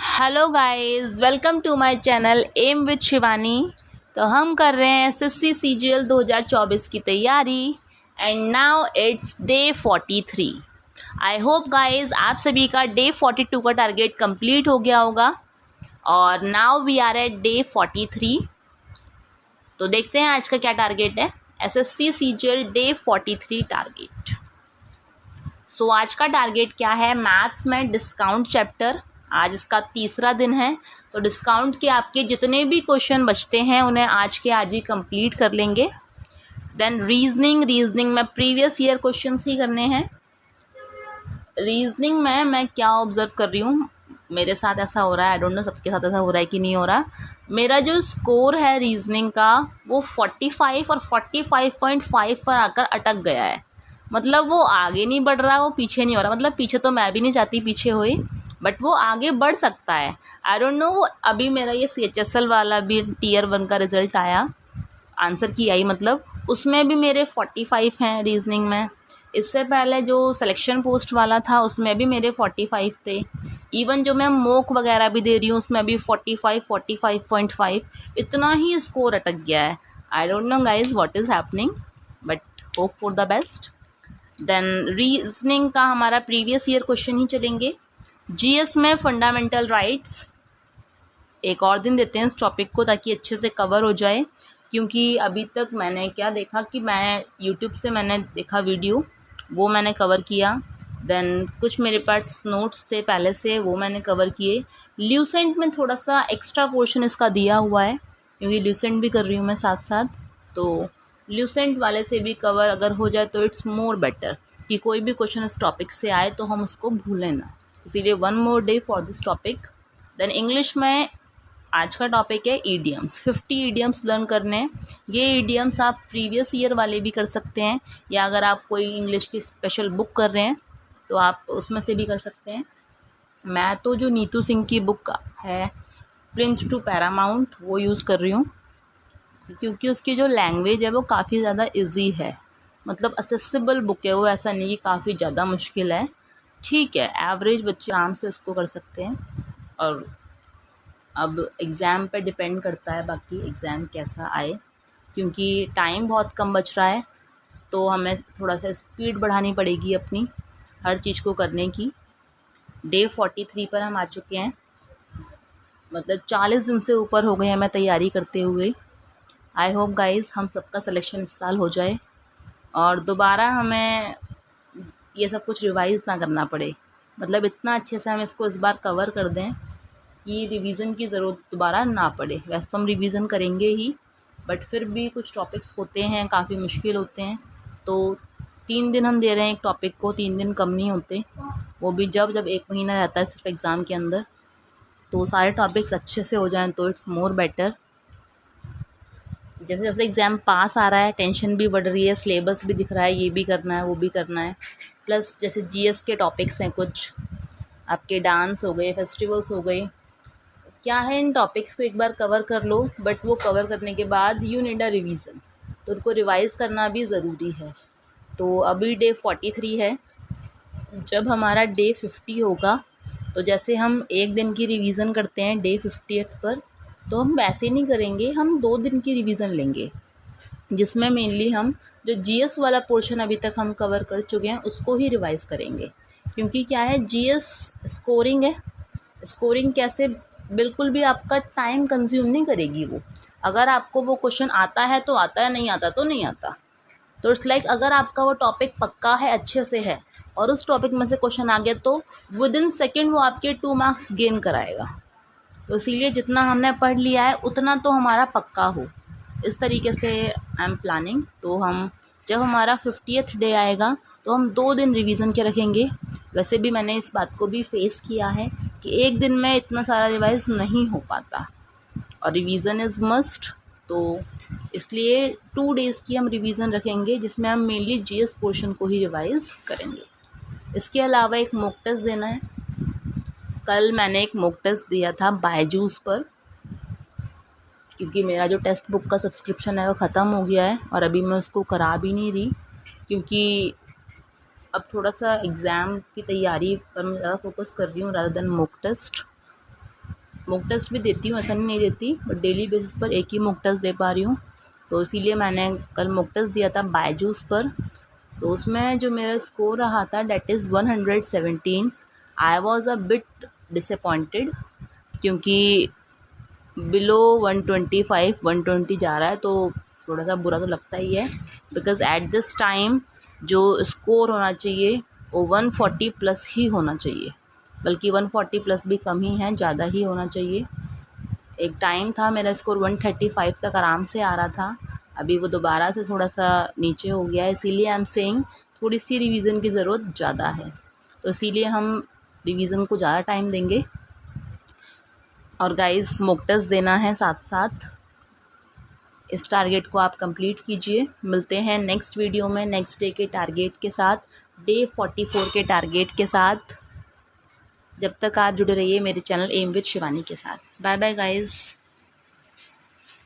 Hello guys, welcome to my channel M with Shivani. तो हम कर रहे हैं एसएससी सीजीएल 2024 की तैयारी and now it's day 43। I hope guys आप सभी का डे 42 का टारगेट कंप्लीट हो गया होगा और now we are at day 43। तो देखते हैं आज का क्या टारगेट है। SSC CGL day 43 target. So आज का टारगेट क्या है? मैथ्स में डिस्काउंट चैप्टर। आज इसका तीसरा दिन है, तो डिस्काउंट के आपके जितने भी क्वेश्चन बचते हैं उन्हें आज के आज ही कंप्लीट कर लेंगे। देन रीजनिंग में प्रीवियस ईयर क्वेश्चंस ही करने हैं। रीजनिंग में मैं क्या ऑब्जर्व कर रही हूँ, मेरे साथ ऐसा हो रहा है, आई डोंट नो सबके साथ ऐसा हो रहा है कि नहीं हो रहा। मेरा जो स्कोर है रीजनिंग का वो 45 और 45.5 पर आकर अटक गया है। मतलब वो आगे नहीं बढ़ रहा, वो पीछे नहीं हो रहा। मतलब पीछे तो मैं भी नहीं चाहती पीछे होए, बट वो आगे बढ़ सकता है। I don't no. अभी मेरा ये CHSL वाला भी Tier 1 का रिज़ल्ट आया, आंसर की आई, मतलब उसमें भी मेरे 45 हैं रीजनिंग में। इससे पहले जो सिलेक्शन पोस्ट वाला था उसमें भी मेरे 45 थे। इवन जो मैं मॉक वगैरह भी दे रही हूँ उसमें भी 45, 45.5 इतना ही स्कोर अटक गया है। I don't know guys what is happening, but hope for the best. Then reasoning का हमारा प्रीवियस ईयर क्वेश्चन ही चलेंगे। GS में फंडामेंटल राइट्स एक और दिन देते हैं इस टॉपिक को ताकि अच्छे से कवर हो जाए, क्योंकि अभी तक मैंने क्या देखा कि मैं यूट्यूब से मैंने देखा वीडियो, वो मैंने कवर किया। देन कुछ मेरे पास नोट्स थे पहले से, वो मैंने कवर किए। ल्यूसेंट में थोड़ा सा एक्स्ट्रा पोर्शन इसका दिया हुआ है, क्योंकि ल्यूसेंट भी कर रही हूँ मैं साथ साथ। तो ल्यूसेंट वाले से भी कवर अगर हो जाए तो इट्स मोर बेटर, कि कोई भी क्वेश्चन इस टॉपिक से आए तो हम उसको भूलें ना। इसीलिए 1 more day for this topic. Then English में आज का टॉपिक है ईडियम्स। 50 ईडियम्स लर्न करने हैं। ये ईडियम्स आप प्रीवियस ईयर वाले भी कर सकते हैं, या अगर आप कोई इंग्लिश की स्पेशल बुक कर रहे हैं तो आप उसमें से भी कर सकते हैं। मैं तो जो नीतू सिंह की बुक है प्रिंस टू पैरामाउंट वो यूज़ कर रही हूँ, क्योंकि उसकी जो लैंग्वेज है वो काफ़ी ज़्यादा इजी है। मतलब असेसिबल बुक है वो, ऐसा नहीं कि काफ़ी ज़्यादा मुश्किल है। ठीक है, एवरेज बच्चे आराम से उसको कर सकते हैं। और अब एग्ज़ाम पे डिपेंड करता है बाकी एग्ज़ाम कैसा आए, क्योंकि टाइम बहुत कम बच रहा है, तो हमें थोड़ा सा स्पीड बढ़ानी पड़ेगी अपनी हर चीज़ को करने की। डे 43 पर हम आ चुके हैं, मतलब 40 दिन से ऊपर हो गए हैं मैं तैयारी करते हुए। आई होप गाइज़ हम सबका सिलेक्शन इस साल हो जाए और दोबारा हमें ये सब कुछ रिवाइज़ ना करना पड़े। मतलब इतना अच्छे से हम इसको इस बार कवर कर दें कि रिवीजन की ज़रूरत दोबारा ना पड़े। वैसे तो हम रिवीजन करेंगे ही, बट फिर भी कुछ टॉपिक्स होते हैं काफ़ी मुश्किल होते हैं। तो 3 दिन हम दे रहे हैं एक टॉपिक को, 3 दिन कम नहीं होते, वो भी जब जब 1 महीना रहता है सिर्फ एग्ज़ाम के अंदर। तो सारे टॉपिक्स अच्छे से हो जाएं तो इट्स मोर बेटर। जैसे जैसे एग्ज़ाम पास आ रहा है टेंशन भी बढ़ रही है, सिलेबस भी दिख रहा है, ये भी करना है वो भी करना है। प्लस जैसे GS के टॉपिक्स हैं, कुछ आपके डांस हो गए, फेस्टिवल्स हो गए, क्या है इन टॉपिक्स को एक बार कवर कर लो, बट वो कवर करने के बाद यू नीड अ रिवीजन, तो उनको रिवाइज़ करना भी ज़रूरी है। तो अभी डे 43 है, जब हमारा डे 50 होगा तो जैसे हम एक दिन की रिवीजन करते हैं डे 50th पर, तो हम वैसे नहीं करेंगे, हम 2 दिन की रिवीजन लेंगे, जिसमें मेनली हम जो GS वाला पोर्शन अभी तक हम कवर कर चुके हैं उसको ही रिवाइज़ करेंगे। क्योंकि क्या है, GS स्कोरिंग है, स्कोरिंग कैसे बिल्कुल भी आपका टाइम कंज्यूम नहीं करेगी वो। अगर आपको वो क्वेश्चन आता है तो आता है, नहीं आता तो नहीं आता। तो इट्स लाइक अगर आपका वो टॉपिक पक्का है, अच्छे से है, और उस टॉपिक में से क्वेश्चन आ गया तो विद इन सेकेंड वो आपके 2 मार्क्स गेन कराएगा। तो इसीलिए जितना हमने पढ़ लिया है उतना तो हमारा पक्का हो, इस तरीके से आई एम प्लानिंग। तो हम जब हमारा 50th डे आएगा तो हम 2 दिन रिवीजन के रखेंगे। वैसे भी मैंने इस बात को भी फेस किया है कि एक दिन में इतना सारा रिवाइज़ नहीं हो पाता, और रिवीजन इज़ मस्ट। तो इसलिए 2 डेज़ की हम रिवीजन रखेंगे, जिसमें हम मेनली GS पोर्शन को ही रिवाइज़ करेंगे। इसके अलावा एक मॉक टेस्ट देना है। कल मैंने एक मॉक टेस्ट दिया था बायजूस पर, क्योंकि मेरा जो टेक्स्ट बुक का सब्सक्रिप्शन है वो ख़त्म हो गया है और अभी मैं उसको करा भी नहीं रही, क्योंकि अब थोड़ा सा एग्ज़ाम की तैयारी पर मैं ज़्यादा फोकस कर रही हूँ rather than mock test. Mock test भी देती हूँ, ऐसा नहीं देती, बट डेली बेसिस पर एक ही मॉक टेस्ट दे पा रही हूँ। तो इसीलिए मैंने कल मॉक टेस्ट दिया था बायजूस पर। तो उसमें जो मेरा स्कोर रहा था that is 117। I was a bit disappointed, क्योंकि बिलो 125 120 जा रहा है तो थोड़ा सा बुरा तो लगता ही है। बिकॉज़ एट दिस टाइम जो स्कोर होना चाहिए वो 140 प्लस ही होना चाहिए, बल्कि 140 प्लस भी कम ही है, ज़्यादा ही होना चाहिए। एक टाइम था मेरा स्कोर 135 तक आराम से आ रहा था, अभी वो दोबारा से थोड़ा सा नीचे हो गया है। इसीलिए आई एम सेइंग थोड़ी सी रिवीजन की ज़रूरत ज़्यादा है, तो इसीलिए हम रिवीजन को ज़्यादा टाइम देंगे। और गाइस मॉक टेस्ट देना है साथ साथ, इस टारगेट को आप कंप्लीट कीजिए। मिलते हैं नेक्स्ट वीडियो में नेक्स्ट डे के टारगेट के साथ, डे 44 के टारगेट के साथ। जब तक आप जुड़े रहिए मेरे चैनल एम विद शिवानी के साथ। Bye bye guys.